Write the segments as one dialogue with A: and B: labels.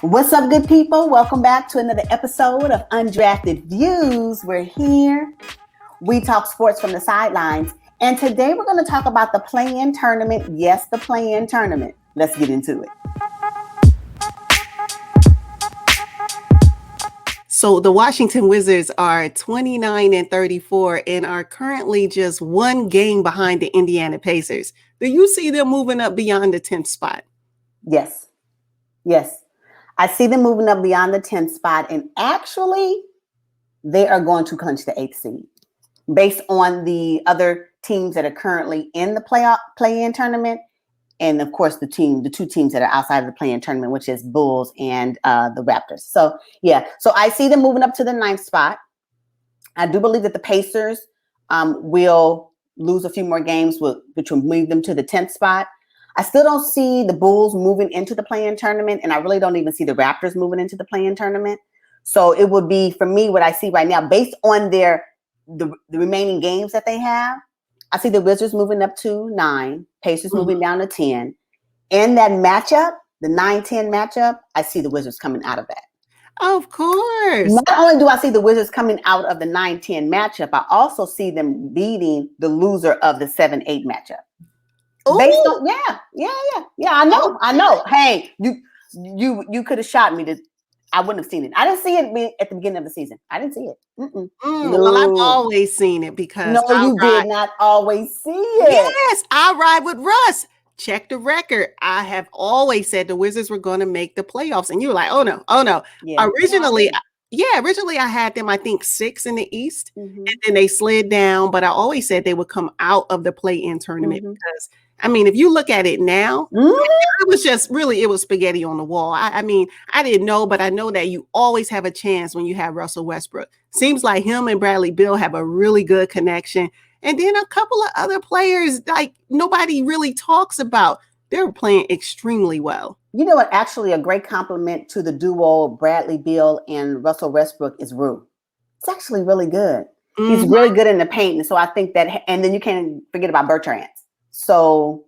A: What's up, good people? Welcome back to another episode of Undrafted Views. We're here. We talk sports from the sidelines. And today we're going to talk about the play-in tournament. Yes, the play-in tournament. Let's get into it.
B: So the Washington Wizards are 29-34 and are currently just one game behind the Indiana Pacers. Do you see them moving up beyond the 10th spot?
A: Yes. I see them moving up beyond the 10th spot. And actually, they are going to clinch the 8th seed. Based on the other teams that are currently in the play-in tournament. And of course, the two teams that are outside of the play-in tournament, which is Bulls and the Raptors. So I see them moving up to the 9th spot. I do believe that the Pacers will lose a few more games, which will move them to the 10th spot. I still don't see the Bulls moving into the play-in tournament, and I really don't even see the Raptors moving into the play-in tournament. So it would be, for me, what I see right now, based on the remaining games that they have, I see the Wizards moving up to 9, Pacers moving down to 10. In that matchup, the 9-10 matchup, I see the Wizards coming out of that.
B: Of course.
A: Not only do I see the Wizards coming out of the 9-10 matchup, I also see them beating the loser of the 7-8 matchup.
B: Ooh.
A: Based on, I know. Hey, you could have shot me. I wouldn't have seen it. I didn't see it at the beginning of the season. I didn't see it. No.
B: Well, I've always seen it because
A: you did not always see it.
B: Yes, I ride with Russ. Check the record. I have always said the Wizards were going to make the playoffs, and you were like, "Oh no." Yeah. Originally, I had them, I think, 6 in the East, and then they slid down. But I always said they would come out of the play-in tournament because, I mean, if you look at it now, it was just really, it was spaghetti on the wall. I mean, I didn't know, but I know that you always have a chance when you have Russell Westbrook. Seems like him and Bradley Beal have a really good connection. And then a couple of other players, like nobody really talks about. They're playing extremely well.
A: You know what? Actually, a great compliment to the duo Bradley Beal and Russell Westbrook is thru. It's actually really good. He's really good in the paint. And so I think that, and then you can't forget about Bertrand. So,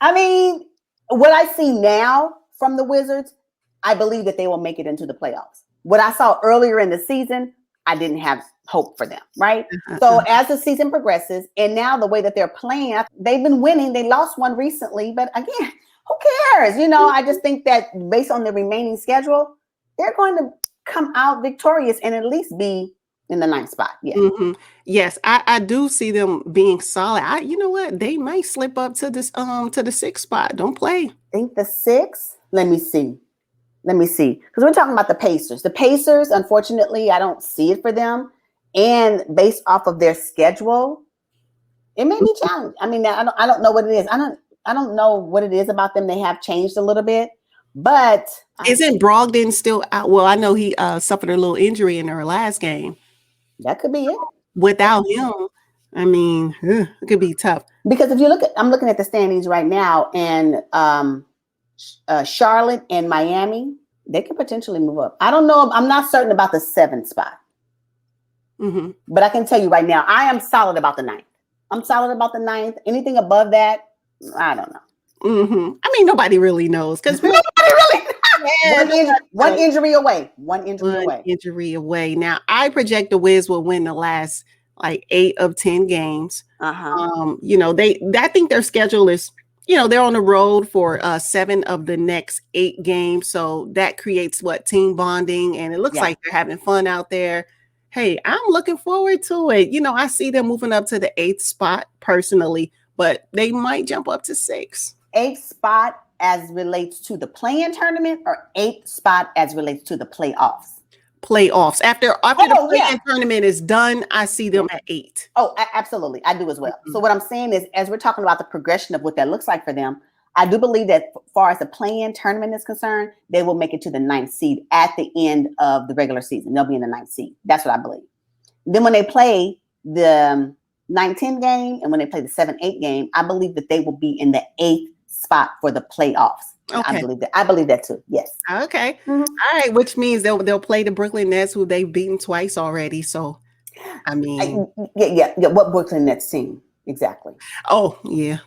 A: I mean, what I see now from the Wizards, I believe that they will make it into the playoffs. What I saw earlier in the season, I didn't have hope for them, right? So as the season progresses, and now the way that they're playing, they've been winning. They lost one recently, but again, who cares? I just think that based on the remaining schedule, they're going to come out victorious and at least be in the 9th spot. Yeah.
B: Yes, I do see them being solid. You know what? They might slip up to this to the 6th spot. Don't play.
A: Think the 6th? Let me see. Because we're talking about the Pacers. The Pacers, unfortunately, I don't see it for them. And based off of their schedule, it may be challenging. I mean, I don't know what it is. I don't know what it is about them. They have changed a little bit. But
B: isn't Brogdon still out? Well, I know he suffered a little injury in their last game.
A: That could be it.
B: Without him, I mean, it could be tough.
A: Because if you I'm looking at the standings right now, and Charlotte and Miami, they could potentially move up. I don't know. I'm not certain about the 7th spot. But I can tell you right now, I am solid about the 9th. I'm solid about the 9th. Anything above that, I don't know.
B: I mean, nobody really knows because
A: nobody really. One injury away. One
B: injury away. Now, I project the Wiz will win the last 8 of 10 games. I think their schedule is, they're on the road for 7 of the next 8 games. So that creates team bonding, and it looks like they're having fun out there. Hey, I'm looking forward to it. I see them moving up to the 8th spot personally, but they might jump up to 6.
A: 8th spot as relates to the play-in tournament, or 8th spot as relates to the playoffs?
B: Playoffs. After the play-in tournament is done, I see them at 8.
A: Oh, absolutely. I do as well. So what I'm saying is, as we're talking about the progression of what that looks like for them, I do believe that as far as the play-in tournament is concerned, they will make it to the 9th seed at the end of the regular season. They'll be in the 9th seed. That's what I believe. Then when they play the 9-10 game and when they play the 7-8 game, I believe that they will be in the 8th spot for the playoffs. Okay. I believe that too. Yes.
B: Okay. All right. Which means they'll play the Brooklyn Nets, who they've beaten twice already. So, I mean,
A: yeah. What Brooklyn Nets team exactly?
B: Oh, yeah.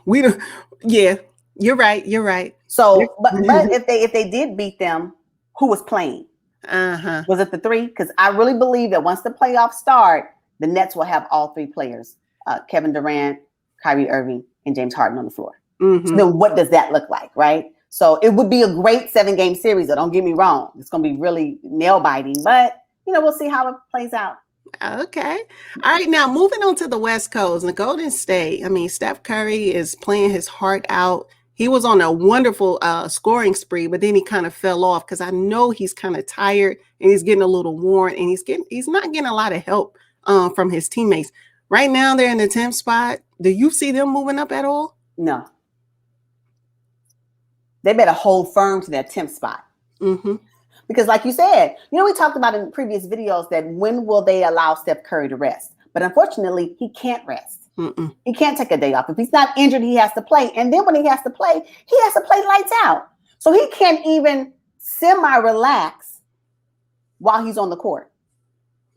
B: You're right.
A: So, but if they did beat them, who was playing.
B: Uh-huh.
A: Was it the three? Because I really believe that once the playoffs start, the Nets will have all three players, Kevin Durant, Kyrie Irving, and James Harden on the floor.
B: Mm-hmm.
A: So then what does that look like, right? So it would be a great 7-game series. Don't get me wrong. It's going to be really nail-biting, but, we'll see how it plays out.
B: Okay. All right. Now, moving on to the West Coast, the Golden State. I mean, Steph Curry is playing his heart out. He was on a wonderful scoring spree, but then he kind of fell off because I know he's kind of tired and he's getting a little worn, and he's not getting a lot of help from his teammates. Right now, they're in the 10th spot. Do you see them moving up at all?
A: No. They better hold firm to that 10th spot.
B: Mm-hmm.
A: Because like you said, we talked about in previous videos that when will they allow Steph Curry to rest? But unfortunately, he can't rest.
B: Mm-mm.
A: He can't take a day off. If he's not injured, he has to play. And then when he has to play lights out. So he can't even semi-relax while he's on the court.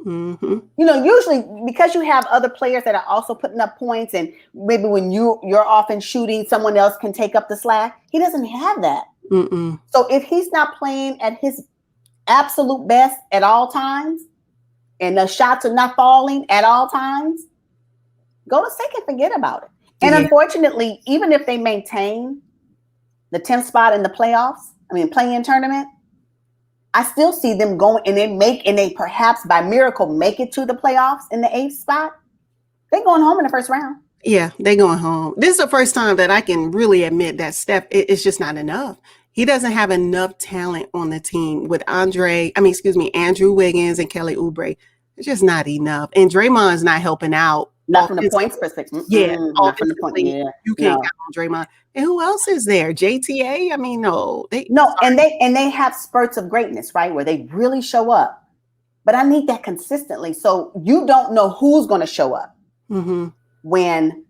B: Mm-hmm.
A: Usually because you have other players that are also putting up points, and maybe when you're often shooting, someone else can take up the slack. He doesn't have that.
B: Mm-mm.
A: So if he's not playing at his absolute best at all times, and the shots are not falling at all times, Golden State can forget about it. And unfortunately, even if they maintain the 10th spot in the play-in tournament, I still see them going, and they perhaps by miracle make it to the playoffs in the 8th spot. They're going home in the first round.
B: Yeah, they're going home. This is the first time that I can really admit that Steph is just not enough. He doesn't have enough talent on the team with Andrew Wiggins and Kelly Oubre. It's just not enough. And Draymond's not helping out.
A: Not from the points perspective.
B: Yeah,
A: not from the point. Yeah,
B: you can't count on Draymond. And who else is there? JTA? I mean, no.
A: And they have spurts of greatness, right? Where they really show up. But I need that consistently. So you don't know who's going to show up when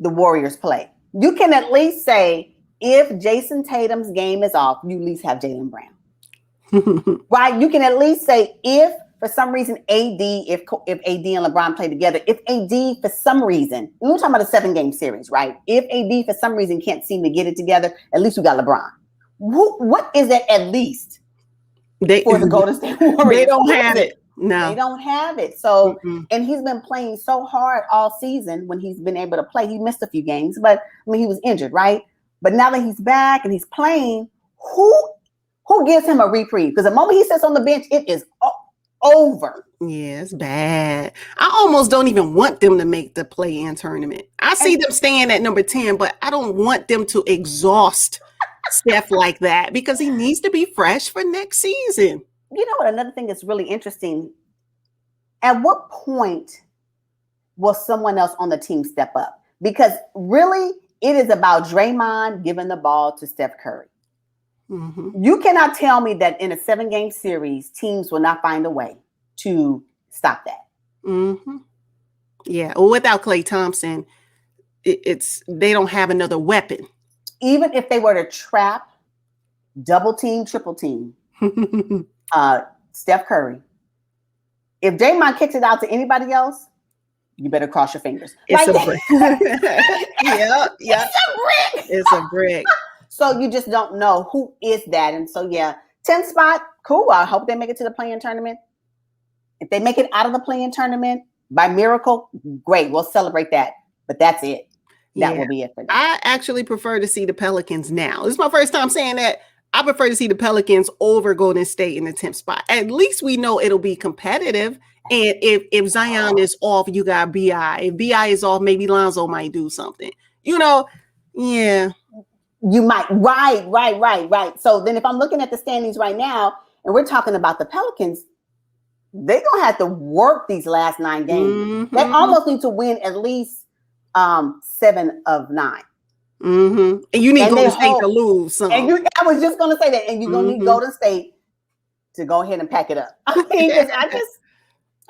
A: the Warriors play. You can at least say, if Jason Tatum's game is off, you at least have Jaylen Brown. Right? You can at least say, if for some reason if AD and LeBron play together, if AD for some reason, we're talking about a 7-game series, right? If AD for some reason can't seem to get it together, at least we got LeBron. What is it at least for the Golden State Warriors?
B: They don't have it. No.
A: They don't have it. So, and he's been playing so hard all season when he's been able to play. He missed a few games, but he was injured, right? But now that he's back and he's playing, who gives him a reprieve? Because the moment he sits on the bench, it is over.
B: Yeah, it's bad. I almost don't even want them to make the play-in tournament. I see them staying at number 10, but I don't want them to exhaust Steph like that because he needs to be fresh for next season.
A: You know what? Another thing that's really interesting. At what point will someone else on the team step up? Because really, it is about Draymond giving the ball to Steph Curry. You cannot tell me that in a 7-game series, teams will not find a way to stop that.
B: Yeah. Well, without Klay Thompson, they don't have another weapon.
A: Even if they were to trap, double team, triple team, Steph Curry, if Draymond kicks it out to anybody else, you better cross your fingers.
B: It's a brick. Yeah. It's a brick.
A: So you just don't know who is that. And so, 10th spot, cool. I hope they make it to the play-in tournament. If they make it out of the play-in tournament by miracle, great. We'll celebrate that. But that's it. That will be it for them.
B: I actually prefer to see the Pelicans now. This is my first time saying that. I prefer to see the Pelicans over Golden State in the 10th spot. At least we know it'll be competitive. And if Zion is off, you got B.I. If B.I. is off, maybe Lonzo might do something. Yeah.
A: You might. Right. So then if I'm looking at the standings right now, and we're talking about the Pelicans, they're going to have to work these last 9 games. They almost need to win at least 7 of 9.
B: And you need Golden State to lose some.
A: I was just going to say that. And you're going to need Golden State to go ahead and pack it up. I mean,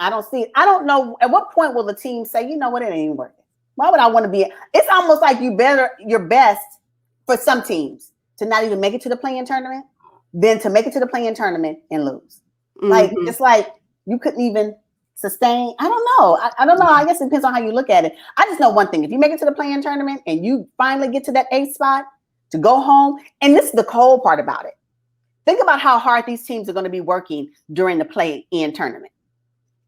A: I don't see it. I don't know. At what point will the team say, you know what, it ain't working? Why would I want to be? It's almost like your best for some teams to not even make it to the play-in tournament, than to make it to the play-in tournament and lose. Like, it's like you couldn't even sustain. I don't know. I don't know. I guess it depends on how you look at it. I just know one thing. If you make it to the play-in tournament and you finally get to that 8th spot to go home, and this is the cold part about it. Think about how hard these teams are going to be working during the play-in tournament.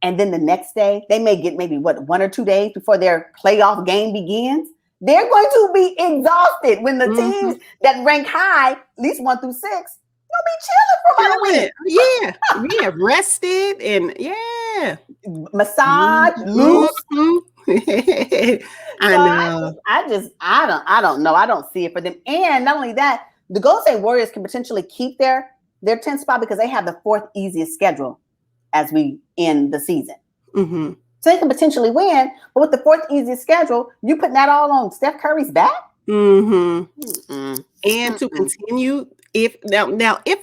A: And then the next day, they may get maybe 1 or 2 days before their playoff game begins. They're going to be exhausted when the teams that rank high, at least 1 through 6, they'll be chilling for about a week.
B: Yeah, rested and
A: massage, loose.
B: I know.
A: I don't know. I don't see it for them. And not only that, the Golden State Warriors can potentially keep their 10th spot because they have the 4th easiest schedule as we end the season.
B: Mm-hmm.
A: So they can potentially win, but with the 4th easiest schedule, you putting that all on Steph Curry's back?
B: Mm-hmm. And to continue, if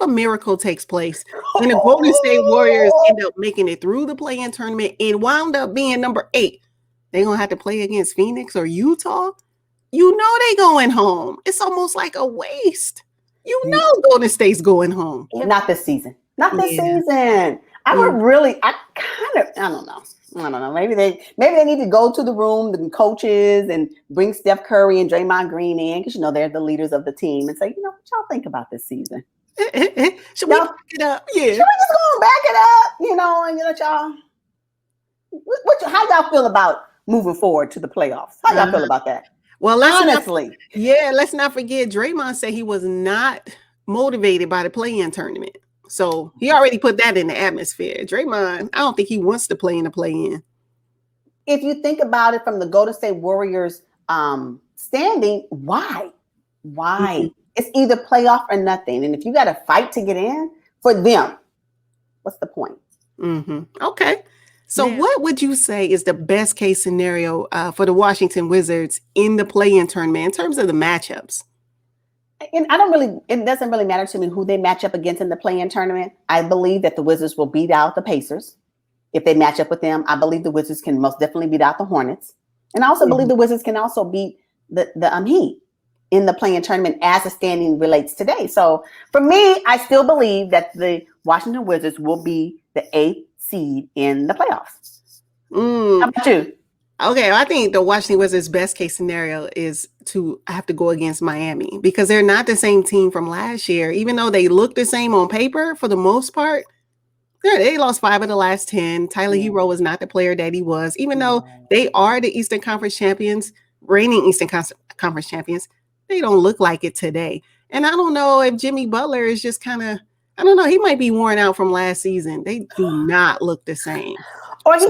B: a miracle takes place and the Golden State Warriors end up making it through the play-in tournament and wound up being number 8, they're gonna have to play against Phoenix or Utah. You know they going home. It's almost like a waste. You know Golden State's going home.
A: Not this season. Not this season. I don't know. Maybe they need to go to the room, the coaches, and bring Steph Curry and Draymond Green in because they're the leaders of the team and say, what y'all think about this season?
B: Should we back it up? Yeah.
A: Should we just go and back it up? And let y'all. How y'all feel about moving forward to the playoffs? How y'all feel about that?
B: Well,
A: let's
B: not forget Draymond said he was not motivated by the play-in tournament. So he already put that in the atmosphere. Draymond, I don't think he wants to play in the play-in.
A: If you think about it from the Golden State Warriors standing, why? Mm-hmm. It's either playoff or nothing. And if you got to fight to get in for them, what's the point?
B: Mm-hmm. Okay. So what would you say is the best case scenario for the Washington Wizards in the play-in tournament in terms of the matchups?
A: And it doesn't really matter to me who they match up against in the play-in tournament. I believe that the Wizards will beat out the Pacers. If they match up with them, I believe the Wizards can most definitely beat out the Hornets. And I also believe the Wizards can also beat the Heat in the play-in tournament as the standing relates today. So for me, I still believe that the Washington Wizards will be the 8th seed in the playoffs. How about you?
B: Okay, I think the Washington Wizards' best case scenario is to have to go against Miami because they're not the same team from last year. Even though they look the same on paper for the most part, they lost 5 of the last 10. Tyler Hero was not the player that he was. Even though they are the Eastern Conference champions, reigning Eastern Conference champions, they don't look like it today. And I don't know if Jimmy Butler is just kind of, I don't know, he might be worn out from last season. They do not look the same.
A: Or I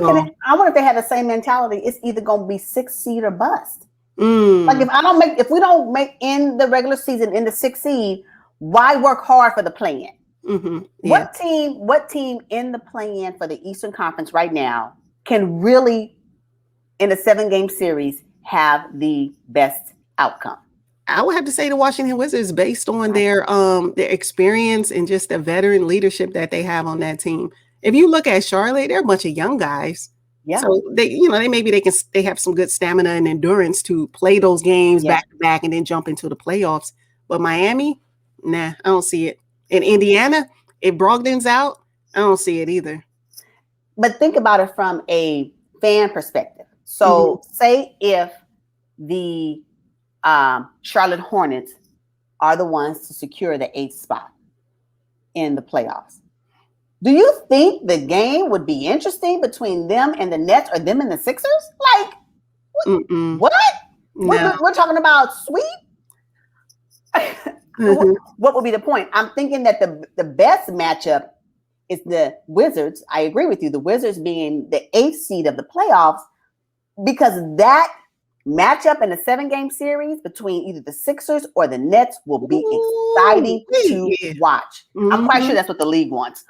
A: wonder if they have the same mentality. It's either going to be 6th seed or bust. Like if we don't make in the regular season in the 6th seed, why work hard for the play-in?
B: Mm-hmm.
A: What team in the play-in for the Eastern Conference right now can really, in a 7-game series, have the best outcome?
B: I would have to say the Washington Wizards based on their experience and just the veteran leadership that they have on that team. If you look at Charlotte, they're a bunch of young guys. Yeah. So they have some good stamina and endurance to play those games back to back and then jump into the playoffs. But Miami, nah, I don't see it. In Indiana, if Brogdon's out, I don't see it either.
A: But think about it from a fan perspective. So say if the Charlotte Hornets are the ones to secure the 8th spot in the playoffs. Do you think the game would be interesting between them and the Nets or them and the Sixers? Like, what? No. We're talking about sweep? What would be the point? I'm thinking that the best matchup is the Wizards. I agree with you. The Wizards being the 8th seed of the playoffs because that matchup in a 7-game series between either the Sixers or the Nets will be exciting to watch. I'm quite sure that's what the league wants.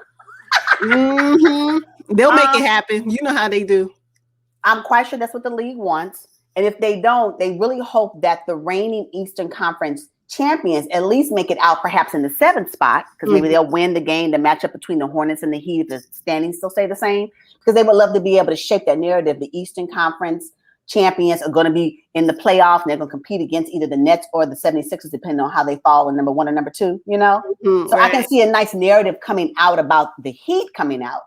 B: They'll make it happen. You know how they do.
A: I'm quite sure that's what the league wants. And if they don't, they really hope that the reigning Eastern Conference champions at least make it out perhaps in the 7th spot because maybe they'll win the game, the matchup between the Hornets and the Heat if the standings still stay the same because they would love to be able to shape that narrative. The Eastern Conference champions are going to be in the playoff and they're going to compete against either the Nets or the 76ers depending on how they fall in number 1 or number 2, So I can see a nice narrative coming out about the Heat coming out.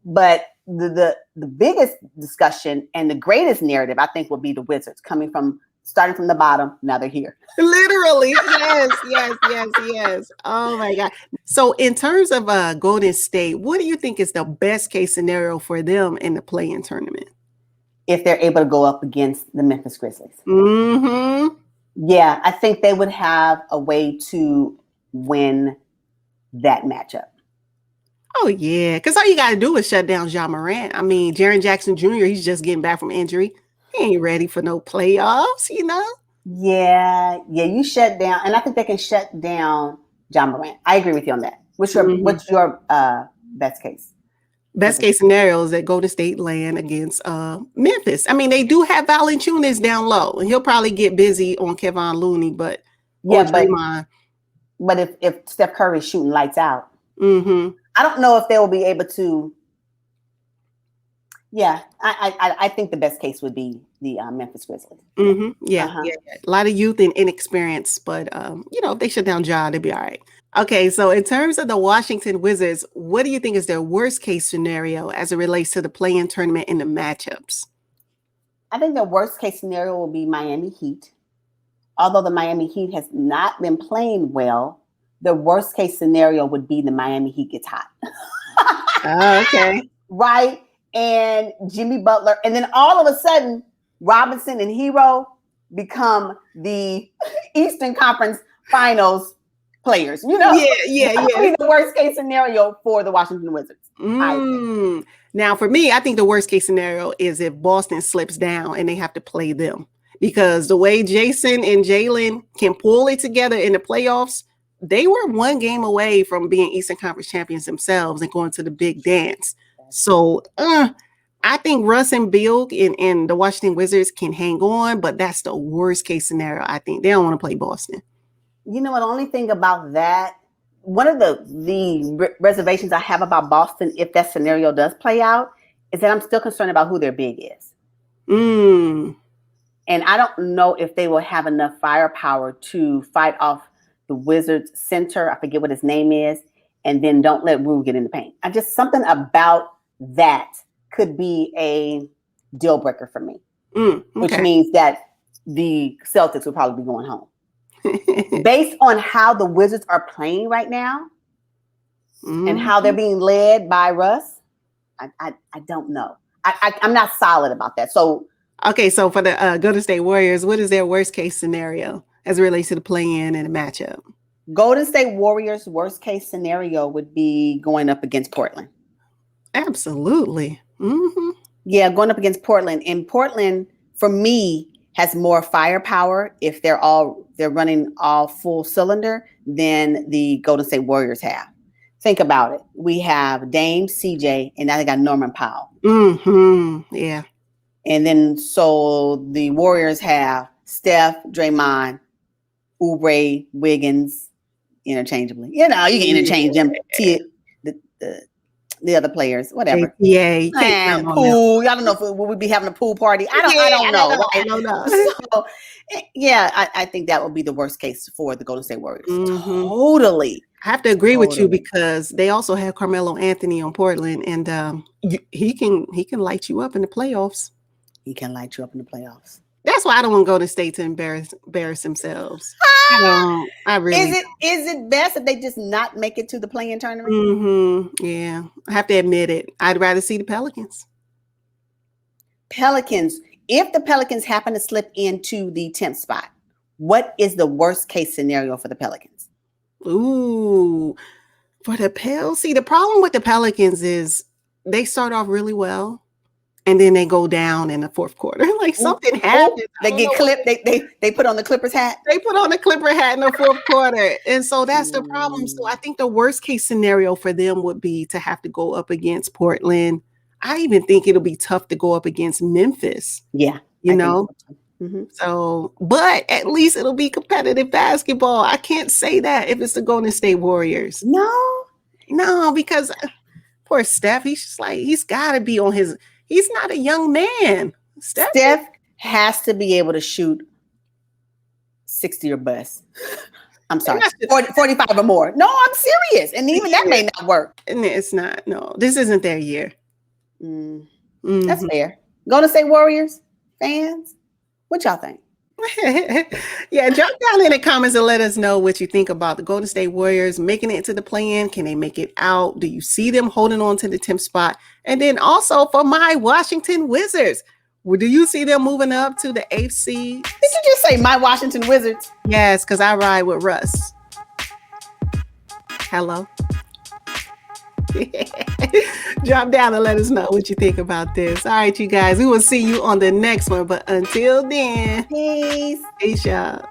A: But the biggest discussion and the greatest narrative I think will be the Wizards coming from starting from the bottom. Now they're here.
B: Literally. Yes. Oh my God. So in terms of Golden State, what do you think is the best case scenario for them in the play-in tournament?
A: If they're able to go up against the Memphis Grizzlies.
B: Mm-hmm.
A: Yeah, I think they would have a way to win that matchup.
B: Oh, yeah. Because all you got to do is shut down Ja Morant. I mean, Jaren Jackson Jr., he's just getting back from injury. He ain't ready for no playoffs, you know?
A: Yeah, you shut down. And I think they can shut down Ja Morant. I agree with you on that. What's your best case?
B: Best case scenario is that Golden State land against Memphis. I mean, they do have Valanciunas down low, and he'll probably get busy on Kevon Looney, but Draymond.
A: But if Steph Curry is shooting lights out,
B: mm-hmm.
A: I don't know if they will be able to. Yeah, I think the best case would be the Memphis Grizzlies.
B: Mm-hmm. Yeah. A lot of youth and inexperience, but if they shut down Ja, they'll be all right. Okay, so in terms of the Washington Wizards, what do you think is their worst case scenario as it relates to the play-in tournament and the matchups?
A: I think the worst case scenario will be Miami Heat. Although the Miami Heat has not been playing well, the worst case scenario would be the Miami Heat gets hot.
B: Oh, okay.
A: Right? And Jimmy Butler. And then all of a sudden, Robinson and Hero become the Eastern Conference Finals players.
B: Yeah.
A: That would be the worst case scenario for the Washington Wizards.
B: Now, for me, I think the worst case scenario is if Boston slips down and they have to play them. Because the way Jason and Jalen can pull it together in the playoffs, they were one game away from being Eastern Conference champions themselves and going to the big dance. So I think Russ and Bill and the Washington Wizards can hang on, but that's the worst case scenario. I think they don't want to play Boston.
A: You know what? The only thing about that, one of the reservations I have about Boston, if that scenario does play out, is that I'm still concerned about who their big is. And I don't know if they will have enough firepower to fight off the Wizards center. I forget what his name is. And then don't let Rue get in the paint. Something about that could be a deal breaker for me, which means that the Celtics will probably be going home. Based on how the Wizards are playing right now and how they're being led by Russ, I don't know. I'm not solid about that. So
B: for the Golden State Warriors, what is their worst case scenario as it relates to the play-in and the matchup?
A: Golden State Warriors' worst case scenario would be going up against Portland.
B: Absolutely. Mm-hmm.
A: Yeah, going up against Portland. And Portland, for me, has more firepower if they're running all full cylinder than the Golden State Warriors have. Think about it. We have Dame, CJ, and now they got Norman Powell.
B: Mm-hmm. Yeah.
A: And then so the Warriors have Steph, Draymond, Oubre, Wiggins, interchangeably. You can interchange them. The other players, whatever.
B: Yeah,
A: pool. Y'all don't know if we'll be having a pool party. I don't know.
B: I don't know.
A: So, I think that would be the worst case for the Golden State Warriors. Mm-hmm. Totally.
B: I have to agree with you because they also have Carmelo Anthony on Portland, and he can light you up in the playoffs.
A: He can light you up in the playoffs.
B: That's why I don't want Golden State to embarrass themselves. I really.
A: Is it best if they just not make it to the play-in tournament?
B: Mm-hmm. Yeah, I have to admit it. I'd rather see the Pelicans.
A: If the Pelicans happen to slip into the 10th spot, what is the worst case scenario for the Pelicans?
B: Ooh, for the Pels. See, the problem with the Pelicans is they start off really well. And then they go down in the fourth quarter. Like something happens.
A: They get clipped. They put on the Clippers hat.
B: They put on the Clipper hat in the fourth quarter. And so that's the problem. So I think the worst case scenario for them would be to have to go up against Portland. I even think it'll be tough to go up against Memphis.
A: Yeah.
B: So, but at least it'll be competitive basketball. I can't say that if it's the Golden State Warriors. No, because poor Steph, he's just like, he's got to be on his... He's not a young man.
A: Steph has to be able to shoot 60 or bust. I'm sorry, 45 or more. No, I'm serious. And even that may not work.
B: And it's not. No, this isn't their year.
A: That's fair. Golden State Warriors fans, what y'all think?
B: Yeah, drop down in the comments and let us know what you think about the Golden State Warriors making it into the play-in. Can they make it out? Do you see them holding on to the 10th spot? And then also for my Washington Wizards, do you see them moving up to the 8th seed?
A: Did you just say my Washington Wizards?
B: Yes, because I ride with Russ. Hello. Drop down and let us know what you think about this. All right, you guys, we will see you on the next one. But until then,
A: peace.
B: Peace, y'all.